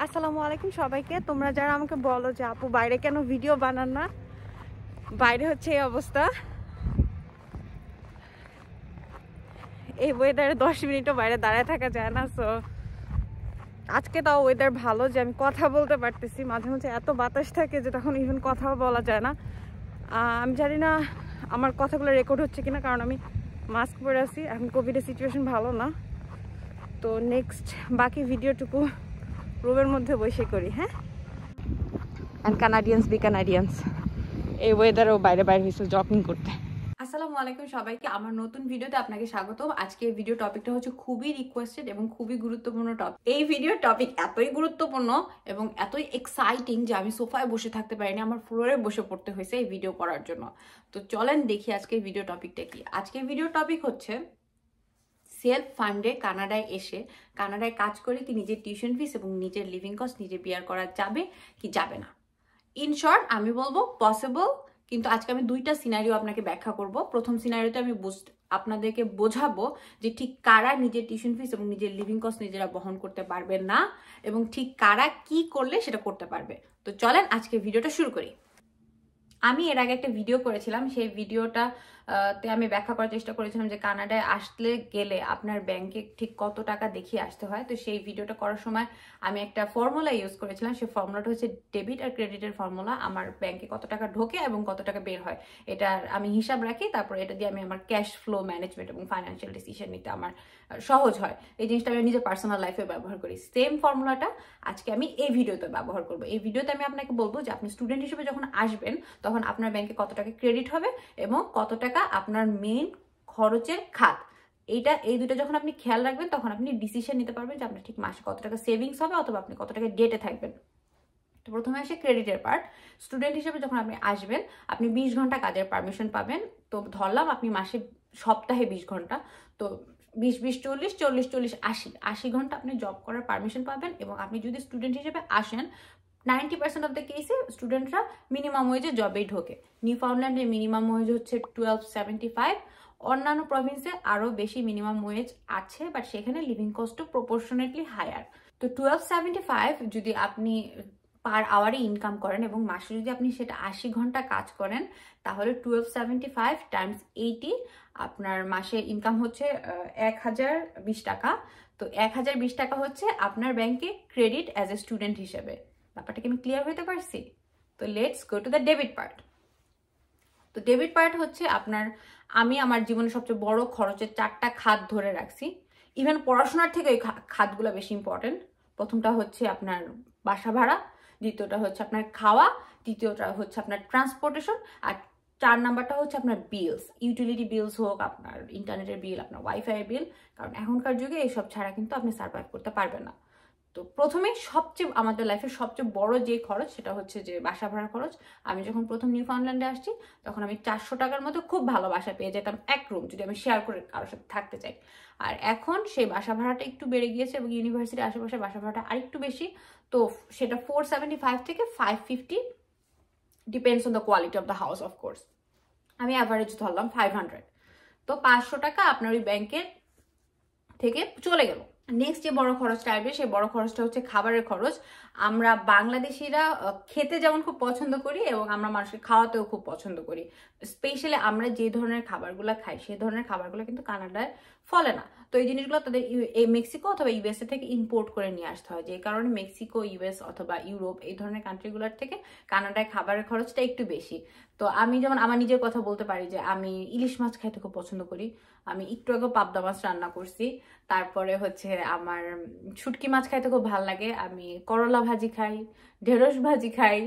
আসসালামু আলাইকুম সবাইকে। তোমরা যারা আমাকে বলো যে আপু বাইরে কেন ভিডিও বানান না, বাইরে হচ্ছে এই অবস্থা। এই ওয়েদারে 10 মিনিটও বাইরে দাঁড়ায় থাকা যায় না। সো আজকে তাও ওয়েদার ভালো যে আমি কথা বলতে পারতেছি। মাঝে মাঝে এত বাতাস থাকে যে তখন ইভেন কথাও বলা যায় না। আমি জানি না আমার কথাগুলো রেকর্ড হচ্ছে কিনা, কারণ আমি মাস্ক পরে আছি। এখন কোভিডের সিচুয়েশন ভালো না, তো নেক্সট বাকি ভিডিওটুকু রুমের মধ্যে বসে করি। হ্যাঁ, অ্যান্ড কানাডিয়ান্স বি কানাডিয়ান্স। এই ওয়েদারেও বাইরে হয়েছে জগিং করতে। আসসালামু আলাইকুম সবাইকে, আমার নতুন ভিডিওতে আপনাকে স্বাগতম। আজকে ভিডিও টপিকটা হচ্ছে খুবই রিকোয়েস্টেড এবং খুবই গুরুত্বপূর্ণ টপিক। এই ভিডিওর টপিক এতই গুরুত্বপূর্ণ এবং এতই এক্সাইটিং যে আমি সোফায় বসে থাকতে পারিনি, আমার ফ্লোরে বসে পড়তে হয়েছে এই ভিডিও করার জন্য। তো চলেন দেখি আজকে ভিডিও টপিকটা কি। আজকে ভিডিও টপিক হচ্ছে সেলফ ফান্ডে কানাডায় এসে কানাডায় কাজ করে কি নিজের টিউশন ফিস এবং নিজের লিভিং কস্ট নিজে বিয়ার করা যাবে কি যাবে না। ইন শর্ট আমি বলবো পসিবল, কিন্তু আজকে আমি দুইটা সিনারিও আপনাকে ব্যাখ্যা করব। প্রথম সিনারিওতে আমি আপনাদেরকে বোঝাবো যে ঠিক কারা নিজের টিউশন ফিস এবং নিজের লিভিং কস্ট নিজেরা বহন করতে পারবে না, এবং ঠিক কারা কি করলে সেটা করতে পারবে। তো চলেন আজকে ভিডিওটা শুরু করি। আমি এর আগে একটা ভিডিও করেছিলাম, সেই ভিডিওটা তে আমি ব্যাখ্যা করার চেষ্টা করেছিলাম যে কানাডায় আসলে গেলে আপনার ব্যাংকে ঠিক কত টাকা দেখিয়ে আসতে হয়। তো সেই ভিডিওটা করার সময় আমি একটা ফর্মুলা ইউজ করেছিলাম। সেই ফর্মুলাটা হচ্ছে ডেবিট আর ক্রেডিটের ফর্মুলা। আমার ব্যাংকে কত টাকা ঢোকে এবং কত টাকা বের হয় এটার আমি হিসাব রাখি। তারপর এটা দিয়ে আমি আমার ক্যাশ ফ্লো ম্যানেজমেন্ট এবং ফাইন্যান্সিয়াল ডিসিশন নিতে আমার সহজ হয়। এই জিনিসটা আমি নিজের পার্সোনাল লাইফে ব্যবহার করি। সেম ফর্মুলাটা আজকে আমি এই ভিডিওতে ব্যবহার করব। এই ভিডিওতে আমি আপনাকে বলবো যে আপনি স্টুডেন্ট হিসেবে যখন আসবেন তখন আপনার ব্যাংকে কত টাকা ক্রেডিট হবে এবং কত টাকা আপনার মেইন খরচের খাত। এই দুটো যখন আপনি খেয়াল রাখবেন তখন আপনি ডিসিশন নিতে পারবেন যে আপনার ঠিক মাসে কত টাকা সেভিংস হবে অথবা আপনি কত টাকা ডেটে থাকবেন। তো প্রথমে আসে ক্রেডিটের পার্ট। স্টুডেন্ট হিসেবে যখন আপনি আসবেন আপনি 20 ঘন্টা কাজের পারমিশন পাবেন। তো ধরলাম আপনি সপ্তাহে 20 ঘন্টা, তো 20-20-40-40-40-80 ঘন্টা আপনি জব করার পারমিশন পাবেন। এবং আপনি যদি স্টুডেন্ট হিসেবে আসেন 90% অফ দ্য কেসে স্টুডেন্টরা মিনিমাম ওয়েজে জবেই ঢোকে। নিউ ফাউন্ডল্যান্ডে মিনিমাম ওয়েজ হচ্ছে 12.75। অন্যান্য প্রভিন্সে আরও বেশি মিনিমাম ওয়েজ আছে, বাট সেখানে লিভিং কস্টও প্রপোর্শনেটলি হায়ার। তো 12.75 যদি আপনি পার আওয়ারে ইনকাম করেন এবং মাসে যদি আপনি সেটা 80 ঘন্টা কাজ করেন তাহলে 12.75 টাইমস 80 আপনার মাসে ইনকাম হচ্ছে 1020 টাকা। তো 1020 টাকা হচ্ছে আপনার ব্যাংকে ক্রেডিট অ্যাজ এ স্টুডেন্ট হিসেবে। ব্যাপারটা কি আমি ক্লিয়ার হতে পারছি? তো let's go to the debit part. তো ডেবিট পার্ট হচ্ছে আমি আমার জীবনের সবচেয়ে বড় খরচের 4টা খাত ধরে রাখছি। ইভেন পড়াশোনার থেকে ওই খাতগুলো বেশি ইম্পর্টেন্ট। প্রথমটা হচ্ছে আপনার বাসা ভাড়া, দ্বিতীয়টা হচ্ছে আপনার খাওয়া, তৃতীয়টা হচ্ছে আপনার ট্রান্সপোর্টেশন, আর 4 নাম্বারটা হচ্ছে আপনার বিলস, ইউটিলিটি বিলস হোক, আপনার ইন্টারনেটের বিল, আপনার ওয়াইফাই বিল। কারণ এখনকার যুগে এইসব ছাড়া কিন্তু আপনি সার্ভাইভ করতে পারবেন না। তো প্রথমেই আমাদের লাইফের সবচেয়ে বড় যে খরচ সেটা হচ্ছে যে বাসা ভাড়া খরচ। আমি যখন প্রথম নিউ ফাউন্ডল্যান্ডে আসছি তখন আমি 400 টাকার মধ্যে খুব ভালো বাসা পেয়ে যেতাম, এক রুম, যদি আমি শেয়ার করে কারোর সাথে থাকতে চাই। আর এখন সেই বাসা ভাড়াটা একটু বেড়ে গিয়েছে এবং ইউনিভার্সিটির আশেপাশে বাসা ভাড়াটা আরেকটু বেশি। তো সেটা 475 থেকে 550, depends on the quality of the house of course. আমি অ্যাভারেজ ধরলাম 500। তো 500 টাকা আপনার ওই ব্যাংকের থেকে চলে গেল। নেক্সট যে বড় খরচটা আসবে সেই বড় খরচটা হচ্ছে খাবারের খরচ। আমরা বাংলাদেশিরা খেতে যেমন খুব পছন্দ করি এবং আমরা মানুষকে খাওয়াতেও খুব পছন্দ করি। স্পেশালি আমরা যে ধরনের খাবারগুলো খাই সেই ধরনের খাবারগুলো কিন্তু কানাডায় ফলে না। তো এই জিনিসগুলো তাদের এই মেক্সিকো অথবা ইউএসএ থেকে ইম্পোর্ট করে নিয়ে আসতে হয়, যে কারণে মেক্সিকো, ইউএস অথবা ইউরোপ এই ধরনের কান্ট্রিগুলোর থেকে কানাডায় খাবারের খরচটা একটু বেশি। তো আমি যেমন আমার নিজের কথা বলতে পারি যে আমি ইলিশ মাছ খাইতে খুব পছন্দ করি। আমি একটু আগে পাবদা মাছ রান্না করছি। তারপরে হচ্ছে আমার শুটকি মাছ খাইতে খুব ভালো লাগে। আমি করলা ভাজি খাই, ঢেঁড়স ভাজি খাই,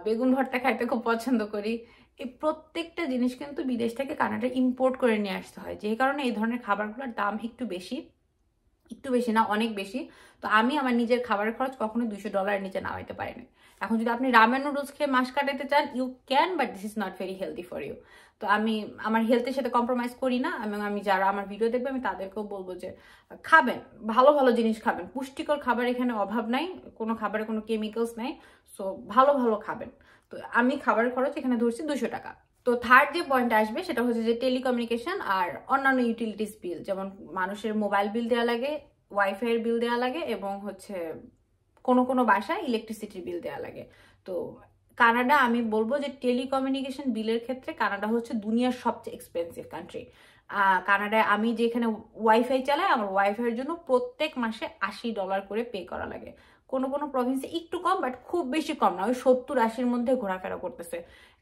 বেগুন ভর্তা খাইতে খুব পছন্দ করি। এই প্রত্যেকটা জিনিস কিন্তু বিদেশ থেকে কানাডা ইম্পোর্ট করে নিয়ে আসতে হয়, যে কারণে এই ধরনের খাবারগুলোর দাম একটু বেশি না, অনেক বেশি। তো আমি আমার নিজের খাবারের খরচ কখনো $200 নিচে নামাইতে পারিনি। এখন যদি আপনি রামেন নুডলস খেয়ে মাস কাটাতে চান you can, but this is not very healthy for you. তো আমি আমার হেলথের সাথে কম্প্রোমাইজ করি না, এবং আমি যারা আমার ভিডিও দেখবে আমি তাদেরকেও বলবো যে খাবেন, ভালো ভালো জিনিস খাবেন। পুষ্টিকর খাবার এখানে অভাব নাই, কোনো খাবারে কোনো কেমিক্যালস নাই। সো ভালো ভালো খাবেন। তো আমি খাবারের খরচ এখানে ধরছি 200 টাকা। তো থার্ড যে পয়েন্ট আসবে সেটা হচ্ছে যে টেলিকমিউনিকেশন আর অন্যান্য ইউটিলিটিস বিল, যেমন মানুষের মোবাইল বিল দেওয়া লাগে, ওয়াইফাই এর বিল দেওয়া লাগে, এবং হচ্ছে কোনো বাসায় ইলেকট্রিসিটি বিল দেওয়া লাগে। তো কানাডা আমি বলবো যে টেলিকমিউনিকেশন বিলের ক্ষেত্রে কানাডা হচ্ছে দুনিয়ার সবচেয়ে এক্সপেন্সিভ কান্ট্রি। কানাডায় আমি যেখানে ওয়াইফাই চালাই, আমার ওয়াইফাইয়ের জন্য প্রত্যেক মাসে $80 করে পে করা লাগে। কোনো প্রভিন্সে একটু কম, বাট খুব বেশি কম না, ওই 70-80-র মধ্যে ঘোরাফেরা করতেছে।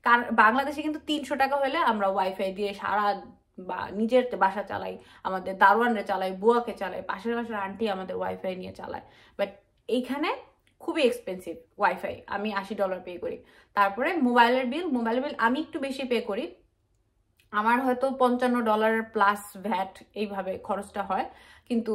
কারণ বাংলাদেশে কিন্তু 300 টাকা হলে আমরা ওয়াইফাই দিয়ে সারা বা নিজের বাসা চালাই, আমাদের দারোয়ানরা চালাই, বুয়াকে চালাই, পাশের বাসার আন্টি আমাদের ওয়াইফাই নিয়ে চালায়। বাট এইখানে খুবই এক্সপেন্সিভ ওয়াইফাই, আমি $80 পে করি। তারপরে মোবাইলের বিল আমি একটু বেশি পে করি, আমার হয়তো $55 প্লাস ভ্যাট এইভাবে খরচটা হয়। কিন্তু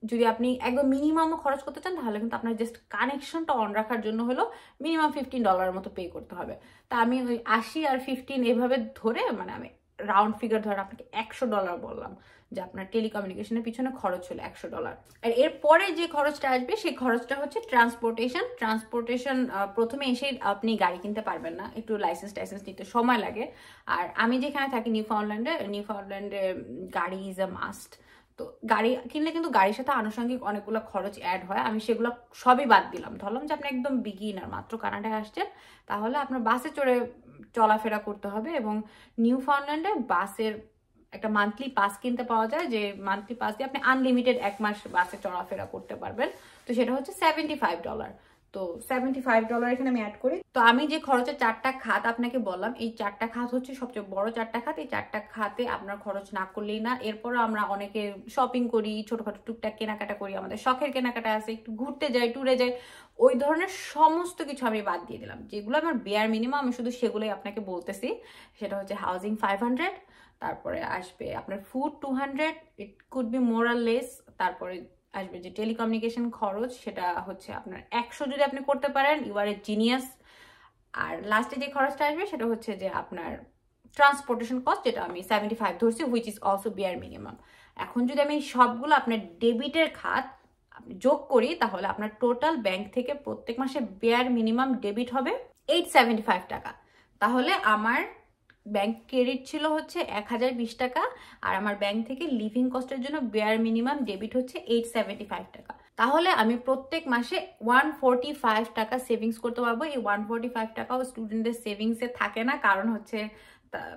যদি আপনি একদম মিনিমামও খরচ করতে চান তাহলে কিন্তু আপনার জাস্ট কানেকশনটা অন রাখার জন্য হলো মিনিমাম $15 মতো পে করতে হবে। তা আমি ওই 80 আর 15 এভাবে ধরে, মানে আমি রাউন্ড ফিগার ধরে আপনাকে $100 বললাম যে আপনার টেলিকমিউনিকেশনের পিছনে খরচ হলো $100। আর এরপরে যে খরচটা আসবে সেই খরচটা হচ্ছে ট্রান্সপোর্টেশন। প্রথমে এসে আপনি গাড়ি কিনতে পারবেন না, একটু লাইসেন্স নিতে সময় লাগে। আর আমি যেখানে থাকি নিউফাউন্ডল্যান্ডে গাড়ি ইজ আ মাস্ট। তো গাড়ি কিনলে কিন্তু গাড়ির সাথে আনুষঙ্গিক অনেকগুলো খরচ অ্যাড হয়, আমি সেগুলো সবই বাদ দিলাম। ধরলাম যে আপনি একদম বিগিনার, মাত্র কানাডায় আসছেন, তাহলে আপনার বাসে চড়ে চলাফেরা করতে হবে। এবং নিউফাউন্ডল্যান্ডে বাসের একটা মান্থলি পাস কিনতে পাওয়া যায়, যে মান্থলি পাস দিয়ে আপনি আনলিমিটেড 1 মাস বাসে চলাফেরা করতে পারবেন। তো সেটা হচ্ছে $75। তো $75 এখানে আমি অ্যাড করি। তো আমি যে খরচের 4টা খাত আপনাকে বললাম, এই 4টা খাত হচ্ছে সবচেয়ে বড় 4টা খাত। এই 4টা খাতে আপনার খরচ না করলেই না। এরপরও আমরা অনেকে শপিং করি, ছোটখাটো টুকটাক কেনাকাটা করি, আমাদের শখের কেনাকাটা আছে, একটু ঘুরতে যাই, ট্যুরে যাই, ওই ধরনের সমস্ত কিছু আমি বাদ দিয়ে দিলাম। যেগুলো আমার বেয়ার মিনিমাম, আমি শুধু সেগুলোই আপনাকে বলতেছি। সেটা হচ্ছে হাউজিং 500, তারপরে আসবে আপনার food 200, it could be more আর লেস। তারপরে আসবে যে টেলিকমিউনিকেশন খরচ, সেটা হচ্ছে আপনার 100 যদি আপনি করতে পারেন, ইউ আর এ জিনিয়াস। আর লাস্টে যে খরচটা আসবে সেটা হচ্ছে যে আপনার ট্রান্সপোর্টেশন কস্ট, যেটা আমি 75 ধরছি, which is also bare minimum. এখন যদি আমি সবগুলো আপনার ডেবিটের খাত আপনি যোগ করি, তাহলে আপনার টোটাল ব্যাংক থেকে প্রত্যেক মাসে বেয়ার মিনিমাম ডেবিট হবে $875 টাকা। তাহলে আমার ব্যাংক ক্রেডিট ছিল হচ্ছে $1020 আর আমার ব্যাংক থেকে লিভিং কস্টের জন্য বেয়ার মিনিমাম ডেবিট হচ্ছে $875 টাকা। তাহলে আমি প্রত্যেক মাসে $145 টাকা সেভিংস করতে পারবো। এই $145 টাকাও স্টুডেন্টদের সেভিংসে থাকে না, কারণ হচ্ছে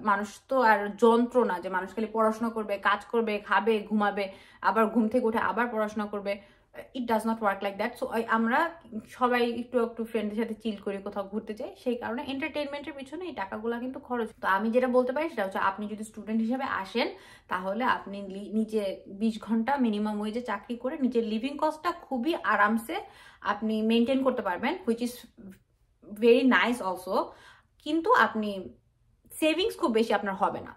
মানুষ তো আর যন্ত্র না যে মানুষ খালি পড়াশোনা করবে, কাজ করবে, খাবে, ঘুমাবে, আবার ঘুম থেকে উঠে আবার পড়াশোনা করবে। It does not work like that. So আমরা সবাই একটু ফ্রেন্ডদের সাথে চিল করে কোথাও ঘুরতে যাই, সেই কারণে এন্টারটেইনমেন্টের পিছনে এই টাকাগুলো কিন্তু খরচ। তো আমি যেটা বলতে পারি সেটা হচ্ছে, আপনি যদি স্টুডেন্ট হিসেবে আসেন তাহলে আপনি নিজে 20 ঘন্টা মিনিমাম ওয়েজে চাকরি করে নিজের লিভিং কস্টটা খুবই আরামসে আপনি মেনটেন করতে পারবেন, which is very nice also. কিন্তু আপনি সেভিংস খুব বেশি আপনার হবে না।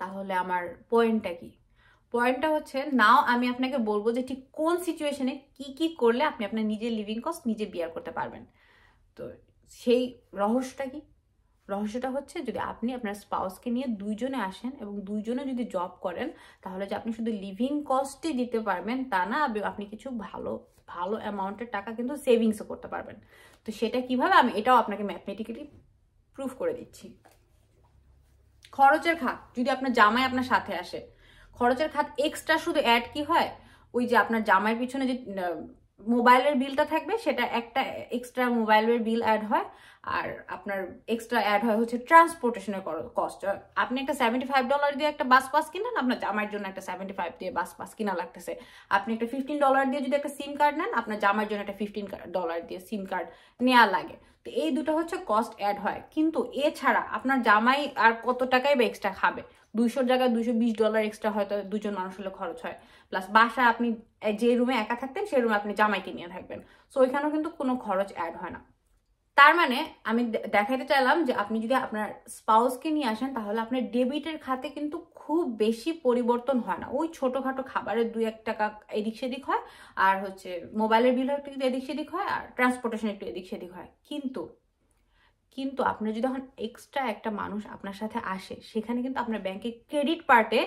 তাহলে আমার পয়েন্টটা কি? পয়েন্টটা হচ্ছে, নাও আমি আপনাকে বলবো যে ঠিক কোন সিচুয়েশনে কি করলে আপনি আপনার নিজের লিভিং কস্ট নিজে বিয়ার করতে পারবেন। তো সেই রহস্যটা কি? রহস্যটা হচ্ছে, যদি আপনি আপনার স্পাউসকে নিয়ে দুইজনে আসেন এবং দুইজনে যদি জব করেন, তাহলে যে আপনি শুধু লিভিং কস্টই দিতে পারবেন তা না, আপনি কিছু ভালো অ্যামাউন্টের টাকা কিন্তু সেভিংসও করতে পারবেন। তো সেটা কিভাবে, আমি এটাও আপনাকে ম্যাথমেটিক্যালি প্রুফ করে দিচ্ছি। খরচের খাত, যদি আপনার জামাই আপনার সাথে আসে, খরচের খাত এক্সট্রা শুধু অ্যাড কি হয়, ওই যে আপনার জামাইয়ের পিছনে যে মোবাইলের বিলটা থাকবে, সেটা একটা এক্সট্রা মোবাইলের বিল অ্যাড হয়। আর আপনার এক্সট্রা অ্যাড হয় হচ্ছে ট্রান্সপোর্টেশনের কস্ট। আপনি একটা $75 দিয়ে একটা বাস পাস কিনেন, আপনার জামাইয়ের জন্য একটা 75 দিয়ে বাস পাস কিনা লাগতেছে। আপনি একটা $15 দিয়ে যদি একটা সিম কার্ড নেন, আপনার জামাইয়ের জন্য একটা $15 দিয়ে সিম কার্ড নেওয়া লাগে। তো এই দুটো হচ্ছে কস্ট অ্যাড হয়। কিন্তু এছাড়া আপনার জামাই আর কত টাকাই বা এক্সট্রা খাবে? 200 জায়গায় $220 এক্সট্রা হয়তো দুজন মানুষ হলে খরচ হয়। প্লাস বাসা আপনি যে রুমে একা থাকতেন সেই রুমে আপনি জামাইকে নিয়ে থাকবেন, সো ওইখানেও কিন্তু কোনো খরচ অ্যাড হয় না। তার মানে আমি দেখাইতে চাইলাম যে আপনি যদি আপনার স্পাউসকে নিয়ে আসেন, তাহলে আপনার ডেবিটের খাতে কিন্তু খুব বেশি পরিবর্তন হয় না। ওই ছোটখাটো খাবারের 2-1 টাকা এদিক সেদিক হয়, আর হচ্ছে মোবাইলের বিল একটু এদিক সেদিক হয়, আর ট্রান্সপোর্টেশন একটু এদিক সেদিক হয়। কিন্তু আপনার যদি এখন এক্সট্রা একটা মানুষ আপনার সাথে আসে, সেখানে কিন্তু আপনার ব্যাংকের ক্রেডিট পার্টে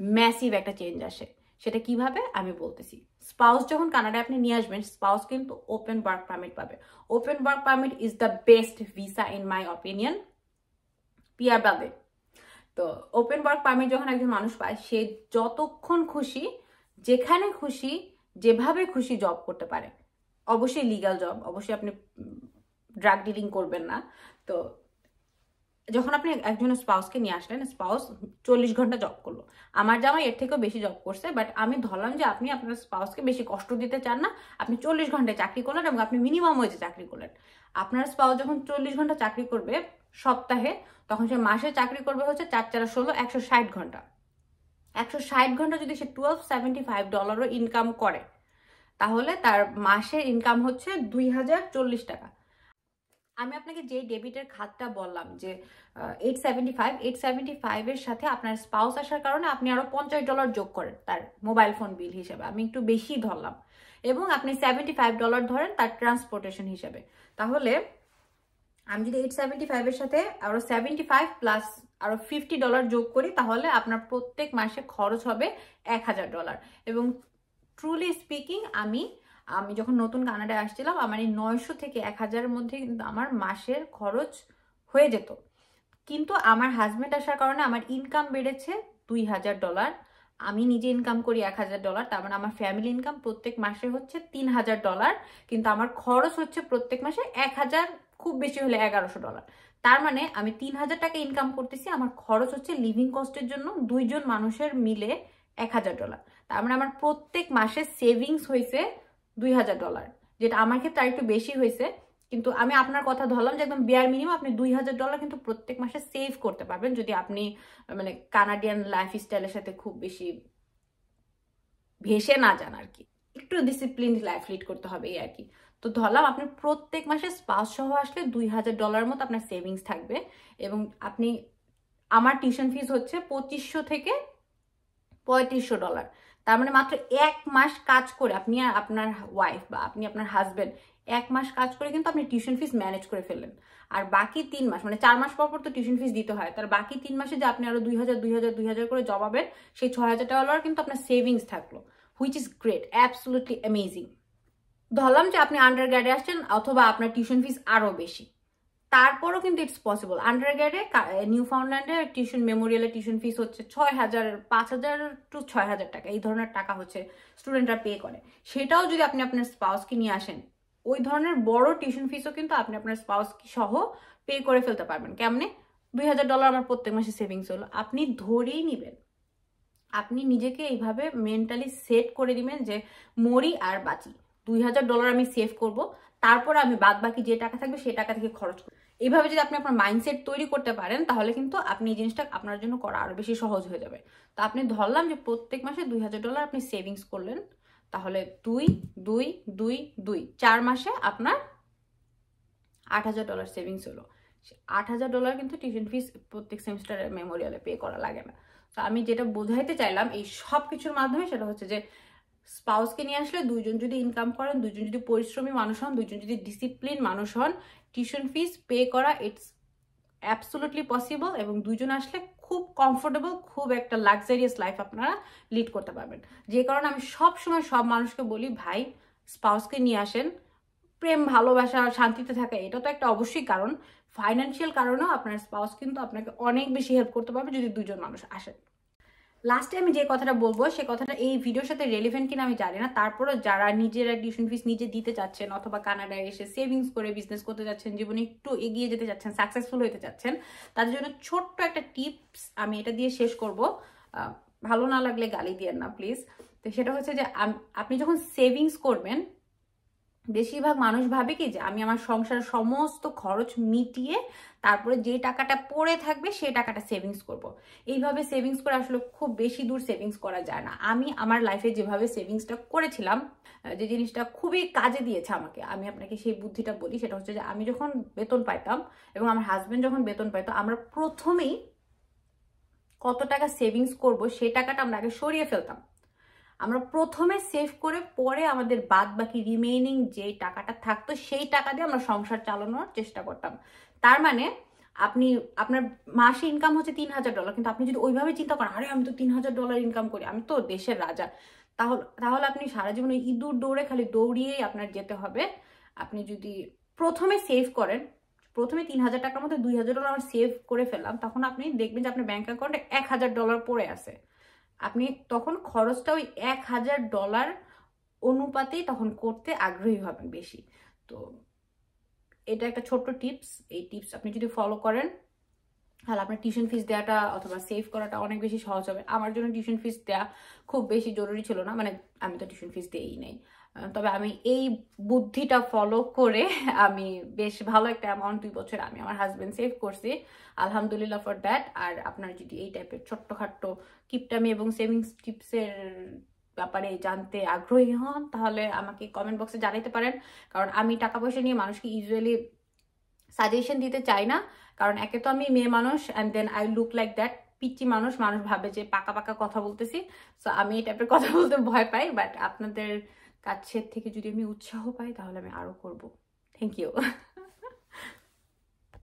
ম্যাসিভ একটা চেঞ্জ আসে। সেটা কিভাবে আমি বলতেছি। স্পাউস যখন কানাডায় আপনি নিয়ে আসবেন, স্পাউস কিন্তু ওপেন ওয়ার্ক পারমিট পাবে। Open work permit is the best visa in my opinion, PR বাদে। তো ওপেন ওয়ার্ক পারমিট যখন একজন মানুষ পায়, সে যতক্ষণ খুশি, যেখানে খুশি, যেভাবে খুশি জব করতে পারে। অবশ্যই লিগ্যাল জব, অবশ্যই আপনি ড্রাগ ডিলিং করবেন না। তো যখন আপনি একজনের স্পাউসকে নিয়ে আসলেন, স্পাউস 40 ঘন্টা জব করলো, আমার জামাই এর থেকেও বেশি জব করছে, বাট আমি ধরলাম যে আপনি আপনার স্পাউসকে বেশি কষ্ট দিতে চান না, আপনি 40 ঘন্টায় চাকরি করলেন এবং আপনি মিনিমাম ওয়েজে চাকরি করলেন। আপনার স্পাউস যখন 40 ঘন্টা চাকরি করবে সপ্তাহে, তখন সে মাসে চাকরি করবে হচ্ছে 4 × 16 160 ঘন্টা। 160 ঘন্টা যদি সে $1275 ইনকাম করে, তাহলে তার মাসের ইনকাম হচ্ছে 2040 টাকা। আমি আপনাকে যে ডেবিটের খাতটা বললাম যে 875 এর সাথে আপনার স্পাউস আসার কারণে আপনি আরো $50 যোগ করেন তার মোবাইল ফোন বিল হিসেবে, আমি একটু বেশি ধরলাম, এবং আপনি $75 ধরেন তার ট্রান্সপোর্টেশন হিসেবে। তাহলে আমি যদি 875 এর সাথে আরো 75 প্লাস আরো $50 যোগ করি, তাহলে আপনার প্রত্যেক মাসে খরচ হবে $1000। এবং ট্রুলি স্পিকিং, আমি যখন নতুন কানাডায় আসছিলাম, আমার এই 900 থেকে 1000-এর মধ্যে কিন্তু আমার মাসের খরচ হয়ে যেত। কিন্তু আমার হাজবেন্ড আসার কারণে আমার ইনকাম বেড়েছে $2000। আমি নিজে ইনকাম করি $1000, তার মানে আমার ফ্যামিলি ইনকাম প্রত্যেক মাসে হচ্ছে $3000, কিন্তু আমার খরচ হচ্ছে প্রত্যেক মাসে 1000, খুব বেশি হলে $1100। তার মানে আমি 3000 টাকা ইনকাম করতেছি, আমার খরচ হচ্ছে লিভিং কস্টের জন্য 2 জন মানুষের মিলে $1000। তার মানে আমার প্রত্যেক মাসে সেভিংস হয়েছে $2000, যেটা আমার ক্ষেত্রে আর একটু বেশি হয়েছে। কিন্তু আমি আপনার কথা ধরলাম যে একদম বেয়ার মিনিমাম আপনি $2000 কিন্তু প্রত্যেক মাসে সেভ করতে পারবেন, যদি আপনি মানে কানাডিয়ান লাইফ স্টাইলের সাথে খুব বেশি ভেসে না যান আর কি, একটু ডিসিপ্লিন লাইফ লিড করতে হবে এই আর কি। তো ধরলাম আপনি প্রত্যেক মাসে স্পাউস সহ আসলে $2000 মতো আপনার সেভিংস থাকবে। এবং আপনি, আমার টিউশন ফিস হচ্ছে $2500 থেকে $3500। তার মানে মাত্র 1 মাস কাজ করে আপনি আর আপনার ওয়াইফ বা আপনি আপনার হাজবেন্ড 1 মাস কাজ করে কিন্তু আপনি টিউশন ফিস ম্যানেজ করে ফেললেন। আর বাকি 3 মাস, মানে 4 মাস পর পর তো টিউশন ফিস দিতে হয়, তার বাকি 3 মাসে যে আপনি আরো 2000 করে জমাবেন, সেই $6000 কিন্তু আপনার সেভিংস থাকলো, which is great, absolutely amazing. ধরলাম যে আপনি আন্ডার গ্রেডে আসছেন অথবা আপনার টিউশন ফিস আরো বেশি, তারপরও কিন্তু ইটস পসিবল। আন্ডার গ্রেডে নিউ ফাউন্ডল্যান্ডে টিউশন, মেমোরিয়ালের টিউশন ফিস হচ্ছে 6000, 5000 to 6000 টাকা, এই ধরনের টাকা হচ্ছে স্টুডেন্টরা পে করে। সেটাও যদি আপনি আপনার স্পাউসকে নিয়ে আসেন, ওই ধরনের বড় টিউশন ফিসও কিন্তু আপনি আপনার স্পাউস সহ পে করে ফেলতে পারবেন। কেমনে? $2000 আমার প্রত্যেক মাসে সেভিংস হলো, আপনি ধরেই নিবেন, আপনি নিজেকে এইভাবে মেন্টালি সেট করে দিবেন যে মরি আর বাঁচি, $2000 আমি সেভ করব, তারপর আমি বাদ বাকি যে টাকা থাকবে সেই টাকা থেকে খরচ করব। এইভাবে যদি আপনি আপনার মাইন্ডসেট তৈরি করতে পারেন, তাহলে কিন্তু আপনি এই জিনিসটা আপনার জন্য করা আরো বেশি সহজ হয়ে যাবে। তো আপনি ধরলাম যে প্রত্যেক মাসে $2000 আপনি সেভিংস করলেন, তাহলে 2 2 2 2 4 মাসে আপনার $8000 সেভিংস হলো। $8000 কিন্তু টিউশন ফিস প্রত্যেক সেমিস্টারে মেমোরিয়ালে পে করা লাগে না। তো আমি যেটা বোঝাইতে চাইলাম এই সব কিছুর মাধ্যমে, সেটা হচ্ছে যে স্পাউসকে নিয়ে আসলে 2 জন যদি ইনকাম করেন, 2 জন যদি পরিশ্রমী মানুষ হন, 2 জন যদি ডিসিপ্লিন মানুষ হন, টিউশন ফিস পে করা ইটস অ্যাবসলুটলি পসিবল। এবং 2 জন আসলে খুব কমফোর্টেবল, খুব একটা লাক্সারিয়াস লাইফ আপনারা লিড করতে পারবেন। যে কারণে আমি সব সময় সব মানুষকে বলি, ভাই স্পাউসকে নিয়ে আসেন। প্রেম, ভালোবাসা, শান্তিতে থাকা, এটা তো একটা অবশ্যই কারণ, ফাইন্যান্সিয়াল কারণেও আপনার স্পাউস কিন্তু আপনাকে অনেক বেশি হেল্প করতে পারবে যদি 2 জন মানুষ আসেন। লাস্টে আমি যে কথাটা বলবো, সে কথাটা এই ভিডিওর সাথে রেলিভেন্ট কিনা আমি জানি না, তারপরে যারা নিজেরা টিউশন ফিস নিজে দিতে চাচ্ছেন অথবা কানাডায় এসে সেভিংস করে বিজনেস করতে যাচ্ছেন, জীবনে একটু এগিয়ে যেতে চাচ্ছেন, সাকসেসফুল হতে চাচ্ছেন, তাদের জন্য ছোট্ট একটা টিপস আমি এটা দিয়ে শেষ করব। ভালো না লাগলে গালি দিয়েন না প্লিজ। তো সেটা হচ্ছে যে আপনি যখন সেভিংস করবেন, বেশিরভাগ মানুষ ভাবে কি যে আমি আমার সংসারের সমস্ত খরচ মিটিয়ে তারপরে যে টাকাটা পড়ে থাকবে সেই টাকাটা সেভিংস করব। এইভাবে সেভিংস করে আসলে খুব বেশি দূর সেভিংস করা যায় না। আমি আমার লাইফে যেভাবে সেভিংসটা করেছিলাম, যে জিনিসটা খুবই কাজে দিয়েছে আমাকে, আমি আপনাকে সেই বুদ্ধিটা বলি। সেটা হচ্ছে যে আমি যখন বেতন পাইতাম এবং আমার হাজবেন্ড যখন বেতন পাইতো, আমরা প্রথমেই কত টাকা সেভিংস করব সেই টাকাটা আমরা আগে সরিয়ে ফেলতাম। আমরা প্রথমে সেভ করে পরে আমাদের বাদ বাকি রিমেইনিং যে টাকাটা থাকতো সেই টাকা দিয়ে আমরা সংসার চালানোর চেষ্টা করতাম। তার মানে আপনি, আপনার মাসে ইনকাম হচ্ছে $3000, কিন্তু আপনি যদি ওইভাবে চিন্তা করেন, আরে আমি তো $3000 ইনকাম করি, আমি তো দেশের রাজা, তাহলে আপনি সারা জীবন ইঁদুর দৌড়ে খালি দৌড়িয়েই আপনার যেতে হবে। আপনি যদি প্রথমে সেভ করেন, প্রথমে 3000 টাকার মধ্যে $2000 আমরা সেভ করে ফেললাম, তখন আপনি দেখবেন যে আপনার ব্যাংক অ্যাকাউন্টে $1000 পড়ে আছে। আপনি তখন খরচটা ওই $1000 অনুপাতেই তখন করতে আগ্রহী হবেন বেশি। তো এটা একটা ছোট্ট টিপস। এই টিপস আপনি যদি ফলো করেন তাহলে আপনার টিউশন ফিস দেওয়াটা অথবা সেভ করাটা অনেক বেশি সহজ হবে। আমার জন্য টিউশন ফিস দেওয়া খুব বেশি জরুরি ছিল না, মানে আমি তো টিউশন ফিস দিয়েই নেই, তবে আমি এই বুদ্ধিটা ফলো করে আমি বেশ ভালো একটা অ্যামাউন্ট 2 বছর আমি আমার হাজবেন্ড সেভ করছি, আলহামদুলিল্লাহ ফর দ্যাট। আর আপনার যদি এই টাইপের ছোট্টখাট্টো কিপটামি এবং সেভিংস টিপসের ব্যাপারে জানতে আগ্রহী হন তাহলে আমাকে কমেন্ট বক্সে জানাতে পারেন, কারণ আমি টাকা পয়সা নিয়ে মানুষকে ইউজুয়ালি সাজেশন দিতে চাই না, কারণ একে তো আমি মেয়ে মানুষ and then I look like that পিচ্চি মানুষ, মানুষ ভাবে যে পাকা পাকা কথা বলতেছি, সো আমি এই টাইপের কথা বলতে ভয় পাই। বাট আপনাদের কাছের থেকে যদি আমি উৎসাহ পাই তাহলে আমি আরো করব। Thank you.